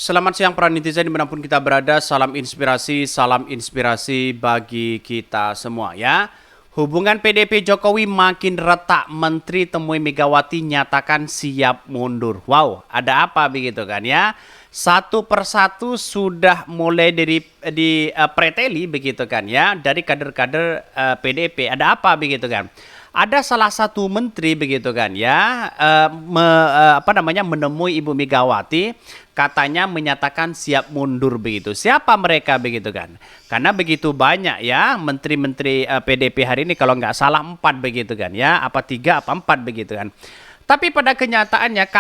Selamat siang para netizen dimanapun kita berada, salam inspirasi bagi kita semua ya. Hubungan PDP Jokowi makin retak, Menteri temui Megawati nyatakan siap mundur. Wow, ada apa begitu kan ya? Satu persatu sudah mulai preteli begitu kan ya, dari kader-kader PDP. Ada apa begitu kan? Ada salah satu menteri begitu kan ya, menemui Ibu Megawati, katanya menyatakan siap mundur begitu. Siapa mereka begitu kan? Karena begitu banyak ya menteri-menteri PDP hari ini, kalau nggak salah 4 begitu kan ya, apa 3 apa 4 begitu kan. Tapi pada kenyataannya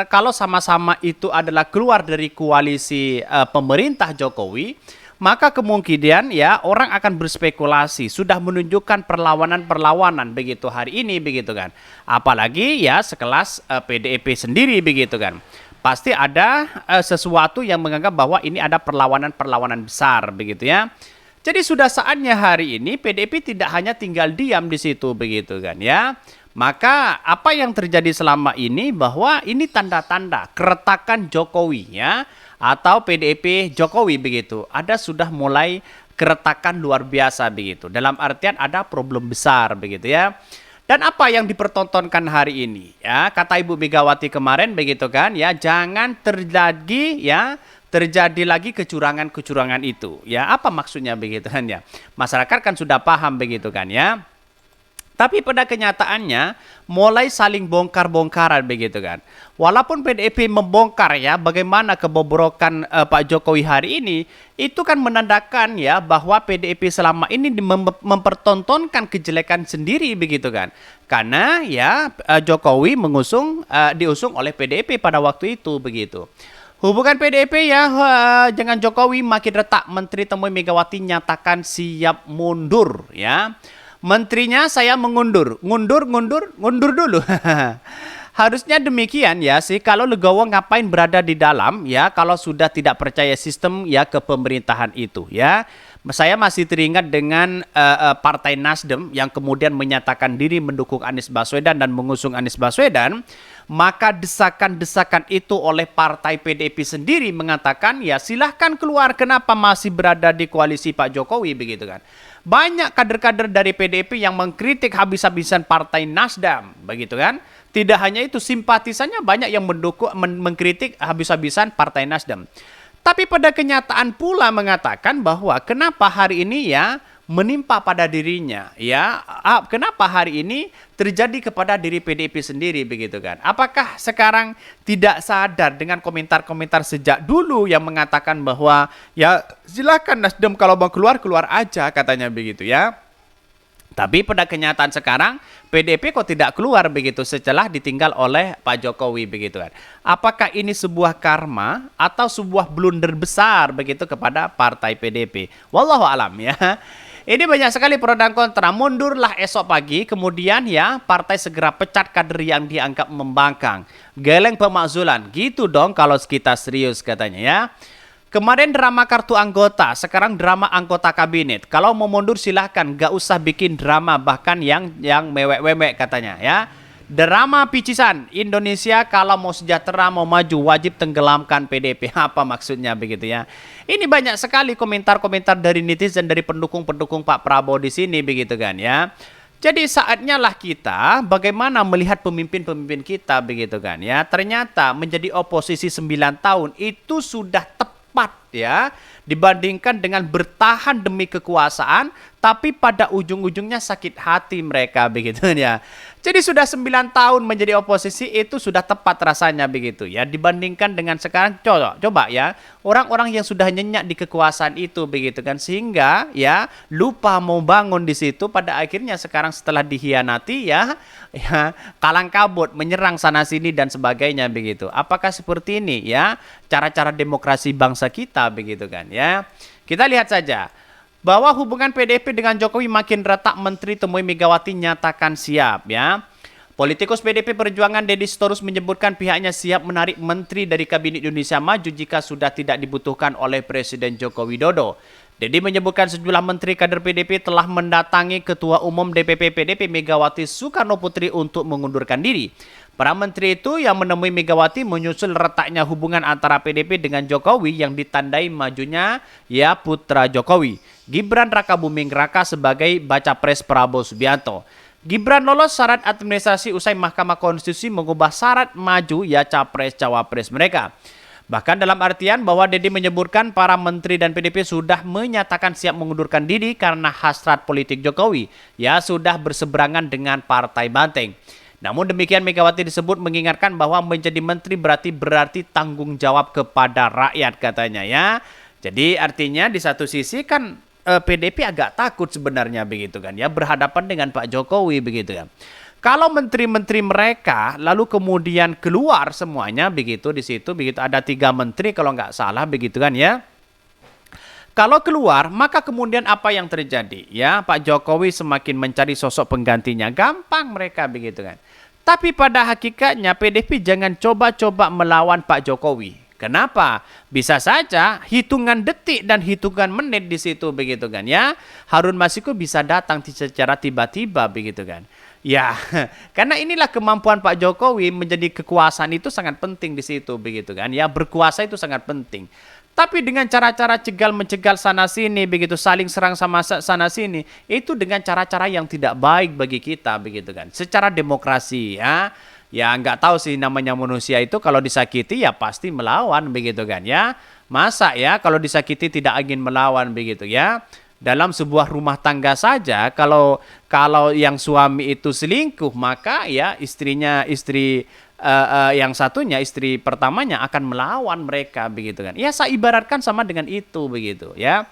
kalau sama-sama itu adalah keluar dari koalisi pemerintah Jokowi, maka kemungkinan ya orang akan berspekulasi sudah menunjukkan perlawanan-perlawanan begitu hari ini begitu kan. Apalagi ya sekelas PDIP sendiri begitu kan. Pasti ada sesuatu yang menganggap bahwa ini ada perlawanan-perlawanan besar begitu ya. Jadi sudah saatnya hari ini PDIP tidak hanya tinggal diam di situ begitu kan ya. Maka apa yang terjadi selama ini bahwa ini tanda-tanda keretakan Jokowi ya, atau PDIP Jokowi begitu. Ada sudah mulai keretakan luar biasa begitu. Dalam artian ada problem besar begitu ya. Dan apa yang dipertontonkan hari ini ya, kata Ibu Megawati kemarin begitu kan ya, jangan terjadi lagi kecurangan-kecurangan itu. Ya, apa maksudnya begitu kan ya? Masyarakat kan sudah paham begitu kan ya. Tapi pada kenyataannya mulai saling bongkar-bongkaran begitu kan. Walaupun PDIP membongkar ya bagaimana kebobrokan Pak Jokowi hari ini, itu kan menandakan ya bahwa PDIP selama ini mempertontonkan kejelekan sendiri begitu kan. Karena ya Jokowi diusung oleh PDIP pada waktu itu begitu. Hubungan PDIP ya dengan Jokowi makin retak. Menteri temui Megawati nyatakan siap mundur ya. Menterinya saya mundur dulu. Harusnya demikian ya sih, kalau Legowo ngapain berada di dalam ya kalau sudah tidak percaya sistem ya kepemerintahan itu ya. Saya masih teringat dengan Partai Nasdem yang kemudian menyatakan diri mendukung Anies Baswedan dan mengusung Anies Baswedan. Maka desakan-desakan itu oleh partai PDIP sendiri mengatakan ya silahkan keluar, kenapa masih berada di koalisi Pak Jokowi begitu kan. Banyak kader-kader dari PDIP yang mengkritik habis-habisan Partai Nasdem begitu kan. Tidak hanya itu, simpatisannya banyak yang mengkritik habis-habisan Partai Nasdem. Tapi pada kenyataan pula mengatakan bahwa kenapa hari ini ya menimpa pada dirinya ya, kenapa hari ini terjadi kepada diri PDIP sendiri begitu kan. Apakah sekarang tidak sadar dengan komentar-komentar sejak dulu yang mengatakan bahwa ya silakan Nasdem kalau mau keluar aja katanya begitu ya. Tapi pada kenyataan sekarang PDIP kok tidak keluar begitu setelah ditinggal oleh Pak Jokowi begitu kan. Apakah ini sebuah karma atau sebuah blunder besar begitu kepada partai PDIP? Wallahu alam ya. Ini banyak sekali pro dan kontra. Mundurlah esok pagi, kemudian ya partai segera pecat kader yang dianggap membangkang. Geleng pemakzulan. Gitu dong kalau kita serius katanya ya. Kemarin drama kartu anggota, sekarang drama anggota kabinet. Kalau mau mundur silahkan, gak usah bikin drama bahkan yang mewek-mewek katanya ya. Drama picisan, Indonesia kalau mau sejahtera mau maju wajib tenggelamkan PDIP. Apa maksudnya begitu ya? Ini banyak sekali komentar-komentar dari netizen, dari pendukung-pendukung Pak Prabowo di sini begitu kan ya. Jadi saatnya lah kita bagaimana melihat pemimpin-pemimpin kita begitu kan ya. Ternyata menjadi oposisi 9 tahun itu sudah tepat ya dibandingkan dengan bertahan demi kekuasaan tapi pada ujung-ujungnya sakit hati mereka begitu ya. Jadi sudah 9 tahun menjadi oposisi itu sudah tepat rasanya begitu ya, dibandingkan dengan sekarang. Coba ya orang-orang yang sudah nyenyak di kekuasaan itu begitu kan, sehingga ya lupa mau bangun di situ, pada akhirnya sekarang setelah dihianati ya kalang kabut menyerang sana sini dan sebagainya begitu. Apakah seperti ini ya cara-cara demokrasi bangsa kita begitu kan ya. Kita lihat saja bahwa hubungan PDIP dengan Jokowi makin retak. Menteri temui Megawati nyatakan siap ya. Politikus PDIP Perjuangan Deddy Sitorus menyebutkan pihaknya siap menarik menteri dari Kabinet Indonesia Maju jika sudah tidak dibutuhkan oleh Presiden Joko Widodo. Deddy menyebutkan sejumlah menteri kader PDIP telah mendatangi Ketua Umum DPP PDIP Megawati Soekarno Putri untuk mengundurkan diri. Para menteri itu yang menemui Megawati menyusul retaknya hubungan antara PDP dengan Jokowi yang ditandai majunya ya putra Jokowi, Gibran Rakabuming Raka sebagai baca pres Prabowo Subianto. Gibran lolos syarat administrasi usai Mahkamah Konstitusi mengubah syarat maju ya capres-cawapres mereka. Bahkan dalam artian bahwa Dedi menyebutkan para menteri dan PDP sudah menyatakan siap mengundurkan diri karena hasrat politik Jokowi ya sudah berseberangan dengan Partai Banteng. Namun demikian Megawati disebut mengingatkan bahwa menjadi menteri berarti tanggung jawab kepada rakyat katanya ya. Jadi artinya di satu sisi kan PDP agak takut sebenarnya begitu kan ya berhadapan dengan Pak Jokowi begitu kan. Kalau menteri-menteri mereka lalu kemudian keluar semuanya begitu di situ begitu ada 3 menteri kalau nggak salah begitu kan ya. Kalau keluar, maka kemudian apa yang terjadi? Ya, Pak Jokowi semakin mencari sosok penggantinya. Gampang mereka begitu kan. Tapi pada hakikatnya PDP jangan coba-coba melawan Pak Jokowi. Kenapa? Bisa saja hitungan detik dan hitungan menit di situ begitu kan ya. Harun Masiku bisa datang secara tiba-tiba begitu kan. Ya, karena inilah kemampuan Pak Jokowi menjadi kekuasaan itu sangat penting di situ begitu kan. Ya, berkuasa itu sangat penting. Tapi dengan cara-cara cegal-mencegal sana-sini, begitu saling serang sama sana-sini, itu dengan cara-cara yang tidak baik bagi kita, begitu kan. Secara demokrasi, ya nggak tahu sih namanya manusia itu kalau disakiti ya pasti melawan, begitu kan ya. Masa ya kalau disakiti tidak ingin melawan, begitu ya. Dalam sebuah rumah tangga saja, kalau yang suami itu selingkuh, maka ya istri yang satunya istri pertamanya akan melawan mereka begitu kan. Ya saya ibaratkan sama dengan itu begitu ya.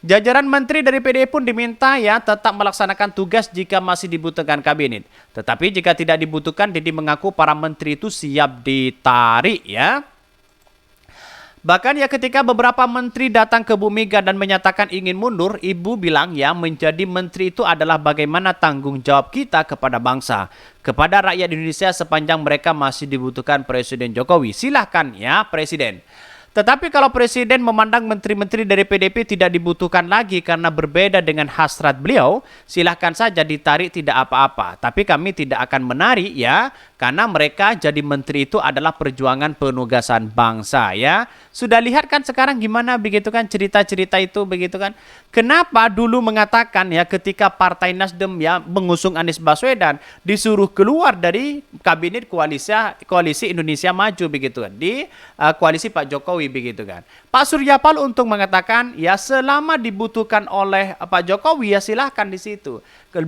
Jajaran menteri dari PDI pun diminta ya tetap melaksanakan tugas jika masih dibutuhkan kabinet. Tetapi jika tidak dibutuhkan, Dedi mengaku para menteri itu siap ditarik ya. Bahkan ya ketika beberapa menteri datang ke Bu Mega dan menyatakan ingin mundur, Ibu bilang ya menjadi menteri itu adalah bagaimana tanggung jawab kita kepada bangsa, kepada rakyat Indonesia sepanjang mereka masih dibutuhkan Presiden Jokowi. Silahkan ya Presiden. Tetapi kalau Presiden memandang menteri-menteri dari PDP tidak dibutuhkan lagi karena berbeda dengan hasrat beliau, silahkan saja ditarik tidak apa-apa. Tapi kami tidak akan menarik ya, karena mereka jadi menteri itu adalah perjuangan penugasan bangsa ya. Sudah lihat kan sekarang gimana begitu kan cerita-cerita itu begitu kan. Kenapa dulu mengatakan ya ketika Partai Nasdem ya mengusung Anies Baswedan disuruh keluar dari kabinet koalisi Indonesia Maju begitu kan di koalisi Pak Jokowi begitu kan. Pak Surya Paloh untuk mengatakan ya selama dibutuhkan oleh Pak Jokowi ya silahkan di situ.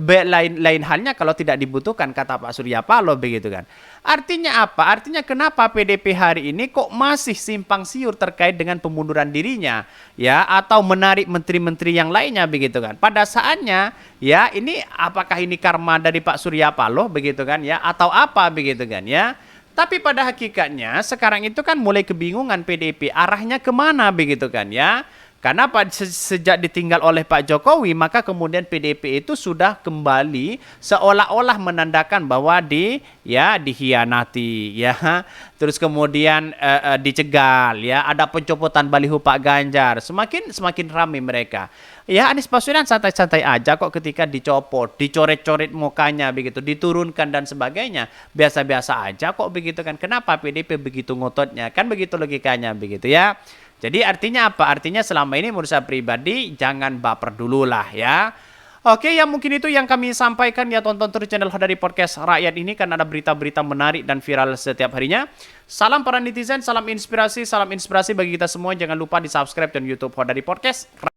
Lain halnya kalau tidak dibutuhkan kata Pak Surya Paloh begitu kan. Artinya apa? Artinya kenapa PDP hari ini kok masih simpang siur terkait dengan pemunduran dirinya ya atau menarik menteri-menteri yang lainnya begitu kan. Pada saatnya ya ini apakah ini karma dari Pak Surya Paloh begitu kan ya atau apa begitu kan ya. Tapi pada hakikatnya sekarang itu kan mulai kebingungan PDIP arahnya kemana begitu kan ya. Karena sejak ditinggal oleh Pak Jokowi maka kemudian PDIP itu sudah kembali seolah-olah menandakan bahwa dihianati ya. Terus kemudian dicegal ya, ada pencopotan baliho Pak Ganjar. Semakin ramai mereka. Ya Anies Baswedan santai-santai aja kok ketika dicopot, dicoret-coret mukanya begitu, diturunkan dan sebagainya. Biasa-biasa aja kok begitu kan. Kenapa PDIP begitu ngototnya? Kan begitu logikanya begitu ya. Jadi artinya apa? Artinya selama ini menurut saya pribadi jangan baper dulu lah ya. Oke ya mungkin itu yang kami sampaikan ya, tonton terus channel Hodari Podcast Rakyat ini karena ada berita-berita menarik dan viral setiap harinya. Salam para netizen, salam inspirasi bagi kita semua. Jangan lupa di subscribe dan YouTube Hodari Podcast.